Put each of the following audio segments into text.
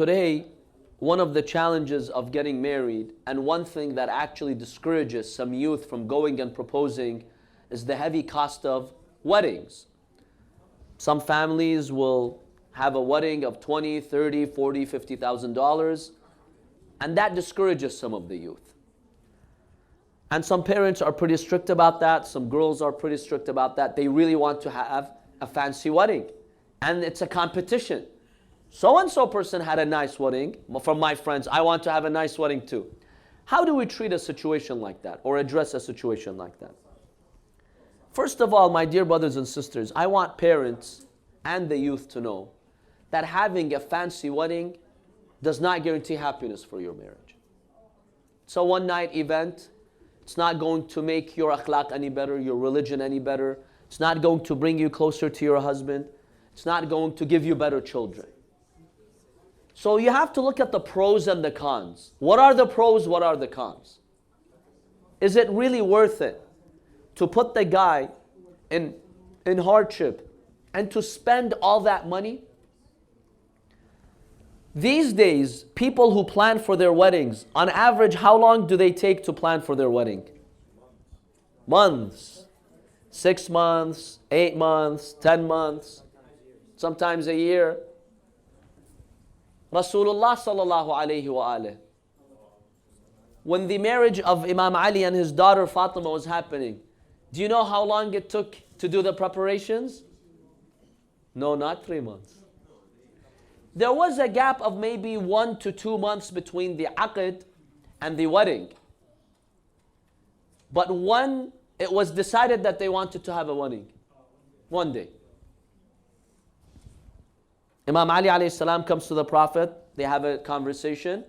Today, one of the challenges of getting married, and one thing that actually discourages some youth from going and proposing, is the heavy cost of weddings. Some families will have a wedding of $20, $30, $40, $50,000, and that discourages some of the youth. And some parents are pretty strict about that. Some girls are pretty strict about that. They really want to have a fancy wedding, and it's a competition. So-and-so person had a nice wedding. From my friends, I want to have a nice wedding too. How do we treat a situation like that, or address a situation like that? First of all, my dear brothers and sisters, I want parents and the youth to know that having a fancy wedding does not guarantee happiness for your marriage. It's a one-night event. It's not going to make your akhlaq any better, your religion any better. It's not going to bring you closer to your husband. It's not going to give you better children. So you have to look at the pros and the cons. What are the pros? What are the cons? Is it really worth it to put the guy in hardship and to spend all that money? These days, people who plan for their weddings, on average, how long do they take to plan for their wedding? Months. 6 months, 8 months, 10 months, sometimes a year. Rasulullah sallallahu alayhi wa alayhi, when the marriage of Imam Ali and his daughter Fatima was happening, do you know how long it took to do the preparations? No, not 3 months. There was a gap of maybe 1 to 2 months between the aqd and the wedding. But when it was decided that they wanted to have a wedding, one day, Imam Ali alayhi salam comes to the Prophet, they have a conversation.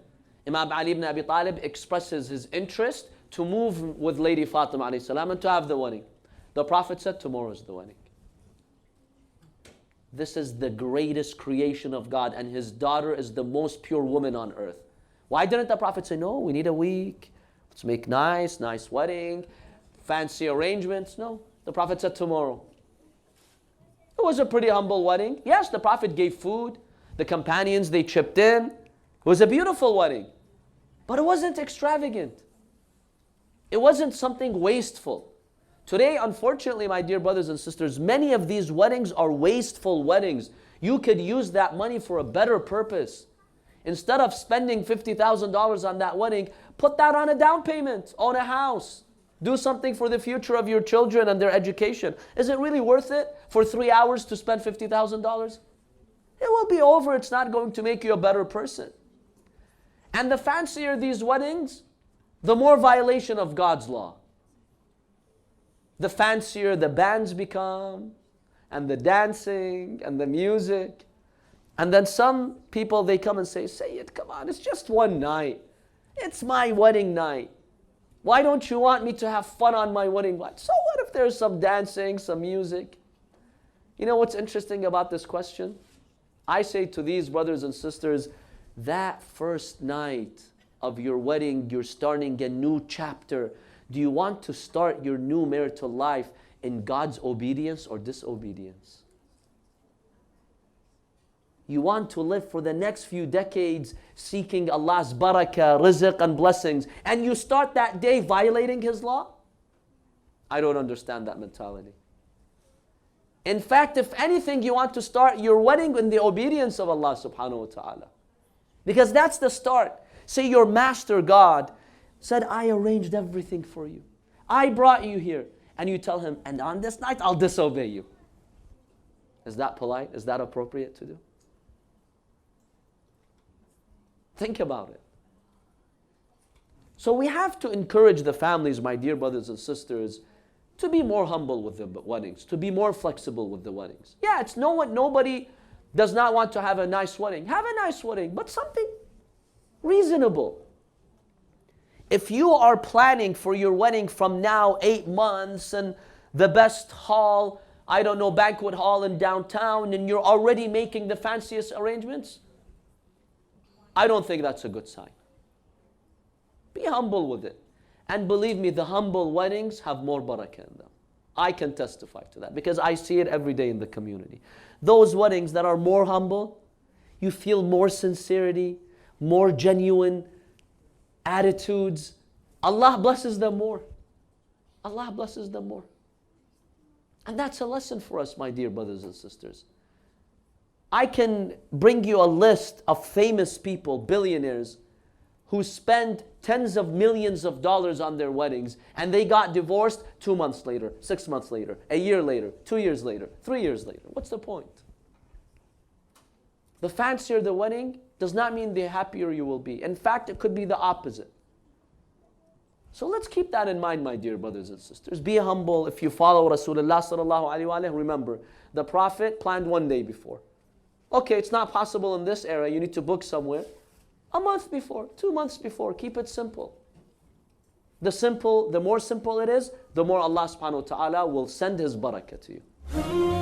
Imam Ali ibn Abi Talib expresses his interest to move with Lady Fatima alayhi salam and to have the wedding. The Prophet said, tomorrow is the wedding. This is the greatest creation of God, and his daughter is the most pure woman on earth. Why didn't the Prophet say, no, we need a week, let's make nice wedding, fancy arrangements? No, the Prophet said tomorrow. It was a pretty humble wedding. Yes, the Prophet gave food. The companions, they chipped in. It was a beautiful wedding. But it wasn't extravagant. It wasn't something wasteful. Today, unfortunately, my dear brothers and sisters, many of these weddings are wasteful weddings. You could use that money for a better purpose. Instead of spending $50,000 on that wedding, put that on a down payment, own a house. Do something for the future of your children and their education. Is it really worth it for 3 hours to spend $50,000? It will be over. It's not going to make you a better person. And the fancier these weddings, the more violation of God's law. The fancier the bands become, and the dancing, and the music. And then some people, they come and say it, come on, it's just one night. It's my wedding night. Why don't you want me to have fun on my wedding night? So what if there's some dancing, some music? You know what's interesting about this question? I say to these brothers and sisters, that first night of your wedding, you're starting a new chapter. Do you want to start your new marital life in God's obedience or disobedience? You want to live for the next few decades seeking Allah's barakah, rizq and blessings, and you start that day violating His law? I don't understand that mentality. In fact, if anything, you want to start your wedding in the obedience of Allah subhanahu wa ta'ala. Because that's the start. Say your master God said, I arranged everything for you. I brought you here. And you tell him, and on this night, I'll disobey you. Is that polite? Is that appropriate to do? Think about it. So we have to encourage the families, my dear brothers and sisters, to be more humble with the weddings, to be more flexible with the weddings. Yeah, it's nobody does not want to have a nice wedding. Have a nice wedding, but something reasonable. If you are planning for your wedding from now 8 months and the best hall, I don't know, banquet hall in downtown, and you're already making the fanciest arrangements, I don't think that's a good sign. Be humble with it. And believe me, the humble weddings have more barakah in them. I can testify to that because I see it every day in the community. Those weddings that are more humble, you feel more sincerity, more genuine attitudes. Allah blesses them more. Allah blesses them more. And that's a lesson for us, my dear brothers and sisters. I can bring you a list of famous people, billionaires, who spend tens of millions of dollars on their weddings, and they got divorced 2 months later, 6 months later, a year later, 2 years later, 3 years later. What's the point? The fancier the wedding does not mean the happier you will be. In fact, it could be the opposite. So let's keep that in mind, my dear brothers and sisters. Be humble. If you follow Rasulullah sallallahu alaihi wasallam, remember, the Prophet planned 1 day before. Okay, it's not possible in this era. You need to book somewhere. A month before, 2 months before. Keep it simple. The more simple it is, the more Allah subhanahu wa ta'ala will send His barakah to you.